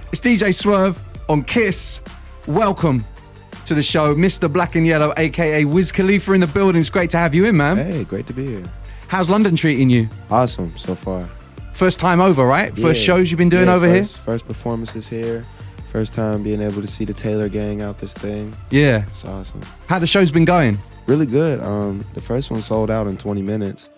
It's DJ Swerve on Kiss. Welcome to the show, Mr. Black and Yellow, aka Wiz Khalifa in the building. It's great to have you in, man. Hey, great to be here. How's London treating you? Awesome so far. First time over, right? First shows you've been doing over here? First performances here. First time being able to see the Taylor gang out this thing. Yeah. It's awesome. How the show's been going? Really good. The first one sold out in 20 minutes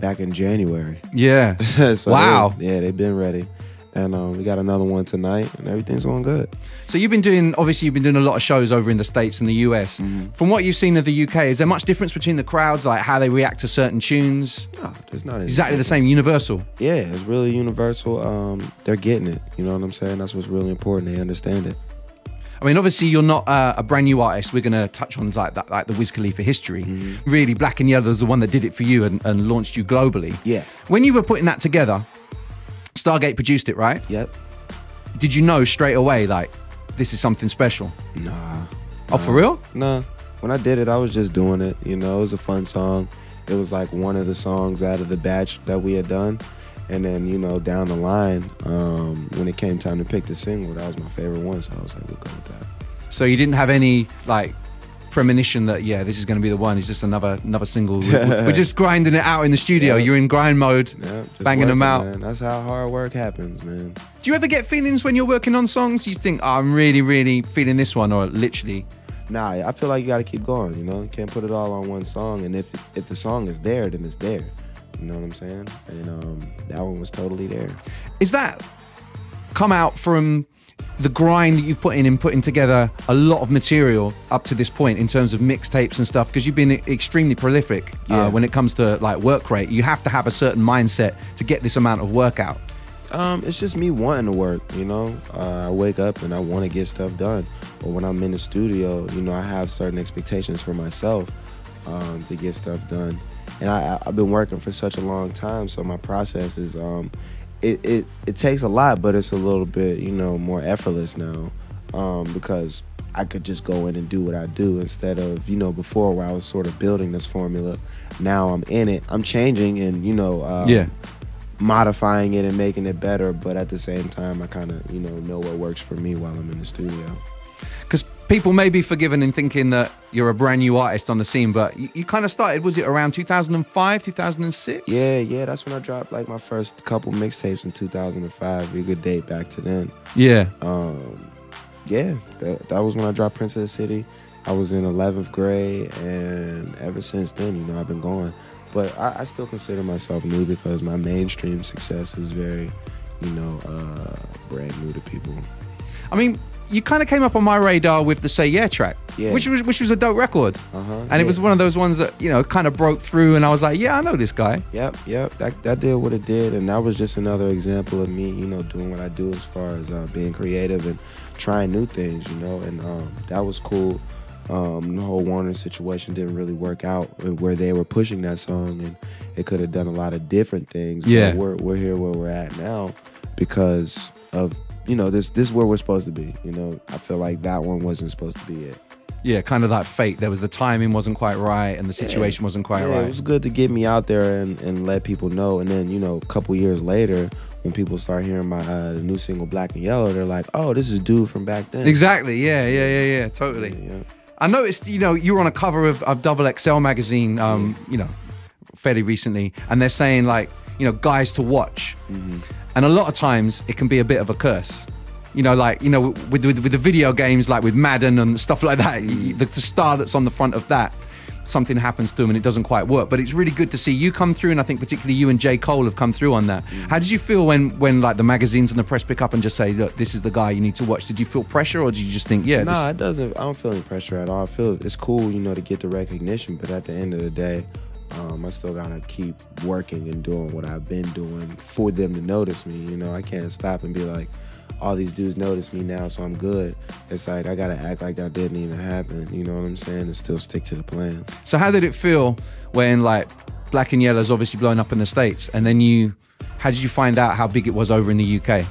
back in January. Yeah. So wow. They've been ready. And we got another one tonight, and everything's going good. So you've been doing a lot of shows over in the States and the US. From what you've seen of the UK, is there much difference between the crowds, like how they react to certain tunes? No, there's not. Exactly the same, universal? Yeah, it's really universal. They're getting it, you know what I'm saying? That's what's really important, they understand it. I mean, obviously you're not a brand new artist. We're going to touch on like the Wiz Khalifa history. Really, Black and Yellow is the one that did it for you and launched you globally. Yeah. When you were putting that together, Stargate produced it, right? Yep. Did you know straight away, like, this is something special? Nah. Oh, for real? Nah. When I did it, I was just doing it. You know, it was a fun song. It was like one of the songs out of the batch that we had done. And then, you know, down the line, when it came time to pick the single, that was my favorite one. So I was like, we'll go with that. So you didn't have any, like, premonition that, yeah, this is going to be the one. It's just another single. We're just grinding it out in the studio. Yeah. You're in grind mode, banging them out. Man. That's how hard work happens, man. Do you ever get feelings when you're working on songs? You think, oh, I'm really, really feeling this one, or literally? Nah, I feel like you got to keep going, you know? You can't put it all on one song. And if the song is there, then it's there. You know what I'm saying? And that one was totally there. Is that come out from the grind that you've put in putting together a lot of material up to this point in terms of mixtapes and stuff? Because you've been extremely prolific when it comes to like work rate. You have to have a certain mindset to get this amount of work out. It's just me wanting to work, you know? I wake up and I want to get stuff done. Or when I'm in the studio, you know, I have certain expectations for myself to get stuff done. And I've been working for such a long time, so my process is, it takes a lot, but it's a little bit, you know, more effortless now, because I could just go in and do what I do instead of, you know, before where I was sort of building this formula. Now I'm in it, I'm changing and, you know, modifying it and making it better, but at the same time, I kind of, you know what works for me while I'm in the studio. Because people may be forgiven in thinking that you're a brand new artist on the scene, but you kind of started, was it around 2005, 2006? Yeah, that's when I dropped like my first couple mixtapes in 2005. We could date back to then. Yeah. Yeah, that was when I dropped Prince of the City. I was in 11th grade, and ever since then, you know, I've been going. But I still consider myself new because my mainstream success is very, you know, brand new to people. I mean, you kind of came up on my radar with the Say Yeah track, which was a dope record. And it was one of those ones that, you know, kind of broke through, and I was like, yeah, I know this guy. Yep. That did what it did, and that was just another example of me, you know, doing what I do as far as being creative and trying new things, you know, and that was cool. The whole Warner situation didn't really work out where they were pushing that song, and it could have done a lot of different things. Yeah. But we're here where we're at now because of, you know, this is where we're supposed to be. You know, I feel like that one wasn't supposed to be it. Yeah, kind of like fate. There was the timing wasn't quite right, and the situation wasn't quite right. It was good to get me out there and let people know. And then, you know, a couple years later, when people start hearing my the new single Black and Yellow, they're like, oh, this is dude from back then. Exactly. Yeah. Totally. Yeah. I noticed, you know, you were on a cover of Double XL magazine, you know, fairly recently, and they're saying like, you know, guys to watch. And a lot of times it can be a bit of a curse. You know, like, you know, with the video games, like with Madden and stuff like that, the star that's on the front of that, something happens to them and it doesn't quite work. But it's really good to see you come through, and I think particularly you and J. Cole have come through on that. How did you feel when like the magazines and the press pick up and just say, look, this is the guy you need to watch? Did you feel pressure, or did you just think, yeah? Nah, it doesn't. I don't feel any pressure at all. I feel it's cool, you know, to get the recognition, but at the end of the day, I still gotta keep working and doing what I've been doing for them to notice me. You know, I can't stop and be like, all these dudes notice me now, so I'm good. It's like I gotta act like that didn't even happen. You know what I'm saying? And still stick to the plan. So how did it feel when like Black and Yellow's obviously blowing up in the States, and then how did you find out how big it was over in the UK?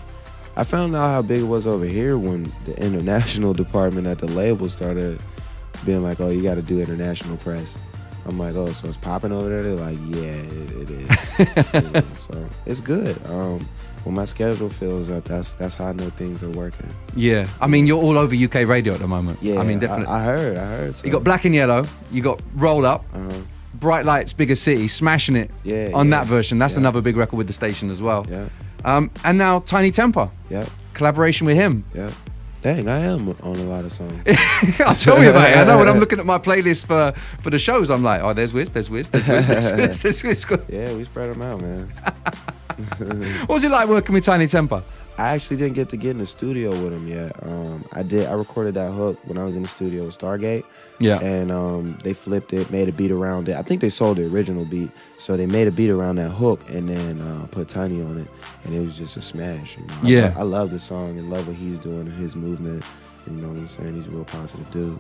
I found out how big it was over here when the international department at the label started being like, oh, you gotta do international press. I'm like, oh, so it's popping over there? They're like, yeah, it is. You know, so it's good. When my schedule fills up, that's how I know things are working. Yeah, I mean, you're all over UK radio at the moment. Yeah, I mean, definitely. I heard. So. You got Black and Yellow, you got Roll Up, Bright Lights, Bigger City, smashing it on that version. That's another big record with the station as well. Yeah. And now Tiny Temper. Yeah. Collaboration with him. Yeah. Dang, I am on a lot of songs. I'll tell you about it. I know when I'm looking at my playlist for the shows, I'm like, oh, there's Wiz, there's Wiz, there's Wiz, there's Wiz, there's Wiz. Yeah, we spread them out, man. What was it like working with Tiny Temper? I actually didn't get to get in the studio with him yet. I recorded that hook when I was in the studio with Stargate. Yeah. And they flipped it, made a beat around it. I think they sold the original beat. So they made a beat around that hook and then put Tiny on it. And it was just a smash. You know? Yeah. I love the song and love what he's doing and his movement. You know what I'm saying? He's a real positive dude.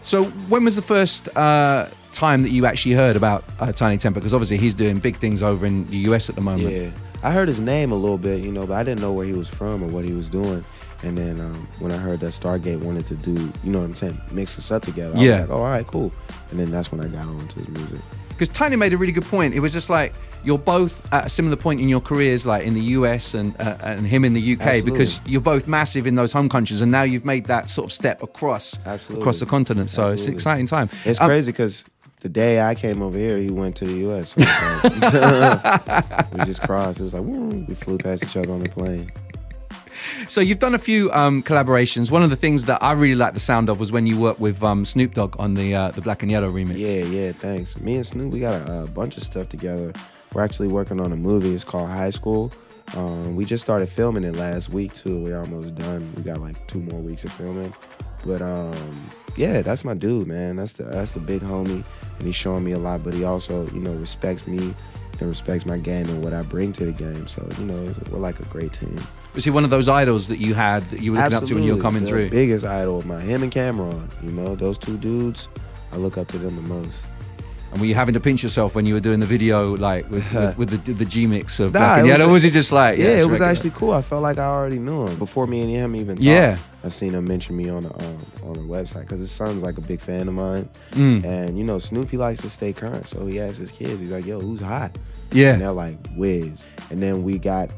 So when was the first time that you actually heard about Tiny Temper? Because obviously he's doing big things over in the US at the moment. Yeah. I heard his name a little bit, you know, but I didn't know where he was from or what he was doing. And then when I heard that Stargate wanted to do, you know what I'm saying, mix us up together, I was like, oh, all right, cool. And then that's when I got on to his music. Because Tiny made a really good point. It was just like, you're both at a similar point in your careers, like in the US and him in the UK, Absolutely. Because you're both massive in those home countries, and now you've made that sort of step across the continent. So it's an exciting time. It's crazy because the day I came over here, he went to the US. So we just crossed. It was like, woo, we flew past each other on the plane. So you've done a few collaborations. One of the things that I really liked the sound of was when you worked with Snoop Dogg on the Black and Yellow remix. Yeah, thanks. Me and Snoop, we got a bunch of stuff together. We're actually working on a movie. It's called High School. We just started filming it last week too. We're almost done. We got like 2 more weeks of filming. But yeah, that's my dude, man. That's the big homie, and he's showing me a lot. But he also, you know, respects me and respects my game and what I bring to the game. So, you know, we're like a great team. Was he one of those idols that you had that you were looking up to when you were coming through? Biggest idol of mine, him and Cameron. You know, those 2 dudes, I look up to them the most. And were you having to pinch yourself when you were doing the video, like with the G mix of Black and Yellow? Or was it just like, yeah, it was actually cool. I felt like I already knew him before me and him even talked. Yeah, I've seen him mention me on the website because his son's like a big fan of mine. And you know, Snoop, he likes to stay current, so he asks his kids, he's like, "Yo, who's hot?" Yeah, and they're like, "Wiz." And then we got,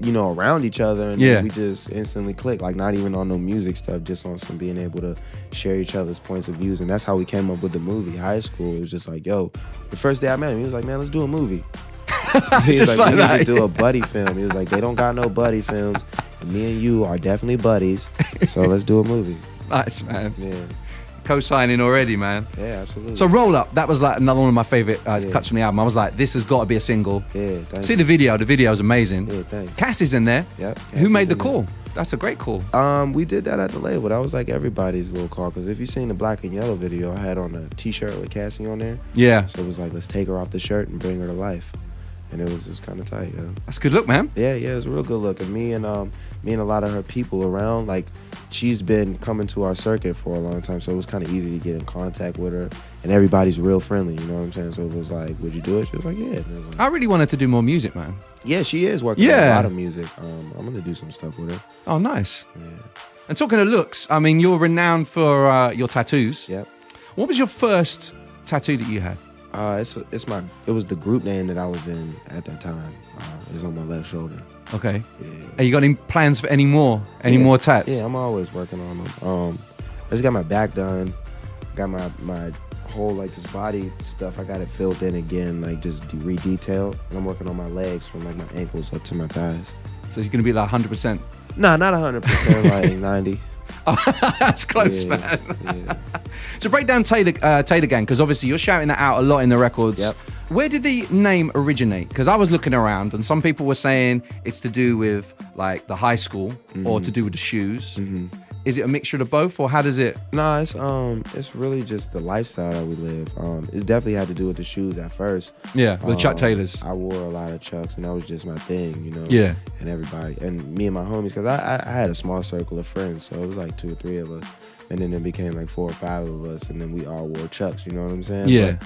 you know, around each other, and then we just instantly clicked. Like, not even on no music stuff, just on some being able to share each other's points of views. And that's how we came up with the movie High School. It was just like, yo, the first day I met him, he was like, man, let's do a movie. He was just like we that. need to do a buddy film. He was like, they don't got no buddy films, and me and you are definitely buddies, so let's do a movie. Nice, man. Yeah. Co-signing already, man. Yeah, absolutely. So Roll Up, that was like another one of my favorite cuts from the album. I was like, this has got to be a single. Yeah, see the video. The video is amazing. Yeah, thanks. Cass is in there. Yep. Who made the call? That's a great call. We did that at the label. That was like everybody's little call. Because if you've seen the Black and Yellow video, I had on a T-shirt with Cassie on there. Yeah. So it was like, let's take her off the shirt and bring her to life. And it was kind of tight, yeah. That's a good look, man. Yeah, it was a real good look. And me and a lot of her people around, like, she's been coming to our circuit for a long time, so it was kind of easy to get in contact with her. And everybody's real friendly, you know what I'm saying? So it was like, would you do it? She was like, yeah. Like, I really wanted to do more music, man. Yeah, she is working on a lot of music. I'm going to do some stuff with her. Oh, nice. Yeah. And talking of looks, I mean, you're renowned for your tattoos. Yep. What was your first tattoo that you had? It was the group name that I was in at that time. It was on my left shoulder. Okay. Yeah. Have you got any plans for any more tats? Yeah, I'm always working on them. I just got my back done. Got my whole, like, this body stuff. I got it filled in again, like, just re-detailed. And I'm working on my legs from, like, my ankles up to my thighs. So you're gonna be like 100%? Nah, not 100%, like 90. Oh, that's close, man. Yeah. So break down Taylor Gang, because obviously you're shouting that out a lot in the records. Yep. Where did the name originate? Because I was looking around and some people were saying it's to do with like the high school or to do with the shoes. Is it a mixture of both, or how does it? Nah, it's really just the lifestyle that we live. It definitely had to do with the shoes at first. Yeah, with Chuck Taylors. I wore a lot of Chucks, and that was just my thing, you know. Yeah. And everybody, and me and my homies, because I had a small circle of friends, so it was like 2 or 3 of us, and then it became like 4 or 5 of us, and then we all wore Chucks. You know what I'm saying? Yeah.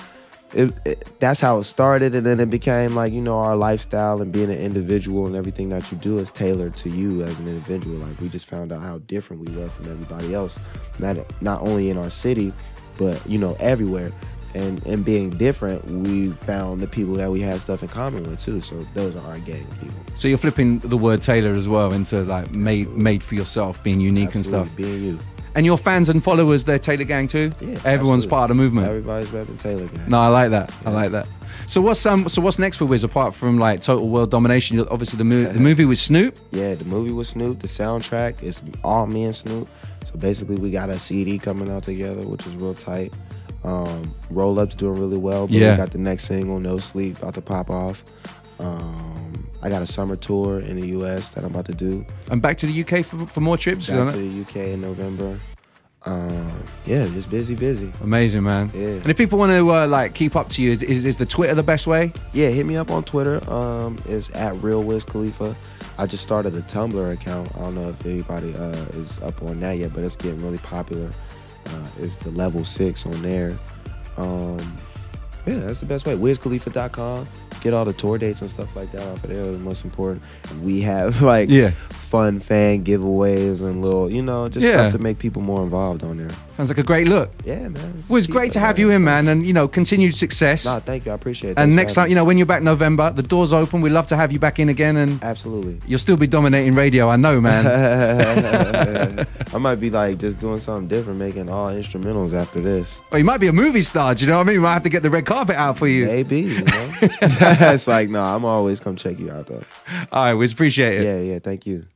But that's how it started, and then it became like, you know, our lifestyle and being an individual and everything that you do is tailored to you as an individual. Like, we just found out how different we were from everybody else, not only in our city, but, you know, everywhere. and being different, we found the people that we had stuff in common with too. So those are our gang of people. So you're flipping the word tailor as well into like made for yourself, being unique Absolutely, and stuff. being you. And your fans and followers, they're Taylor Gang too? Yeah, Everyone's absolutely. part of the movement. Everybody's repping Taylor Gang. No, I like that. Yeah. I like that. So what's next for Wiz apart from like total world domination? Obviously the movie with Snoop. Yeah, the movie with Snoop, the soundtrack is all me and Snoop. So basically we got a CD coming out together, which is real tight. Roll Up's doing really well, but Yeah. we got the next single, No Sleep, about to pop off. I got a summer tour in the US that I'm about to do. And back to the UK for more trips. Back to the UK in November. Yeah, just busy. Amazing, man. Yeah. And if people want to like keep up to you, is the Twitter the best way? Yeah, hit me up on Twitter. It's at Real Wiz Khalifa. I just started a Tumblr account. I don't know if anybody is up on that yet, but it's getting really popular. It's the level 6 on there. Yeah, that's the best way. WizKhalifa.com. Get all the tour dates and stuff like that off of there. The most important. We have like fun fan giveaways and little, just stuff to make people more involved on there. Sounds like a great look. Yeah, man. Well, it's great to have you in, man, and continued success. No, thank you. I appreciate it. And Thanks next for time, having me. when you're back November, the door's open. We'd love to have you back in again, and Absolutely. you'll still be dominating radio. I know, man. I might be like just doing something different, making all instrumentals after this. Well, you might be a movie star. Do you know what I mean? We might have to get the red carpet out for you. Maybe, It's like, no, I'm always come check you out though. All right, Wiz, appreciate it. Yeah, thank you.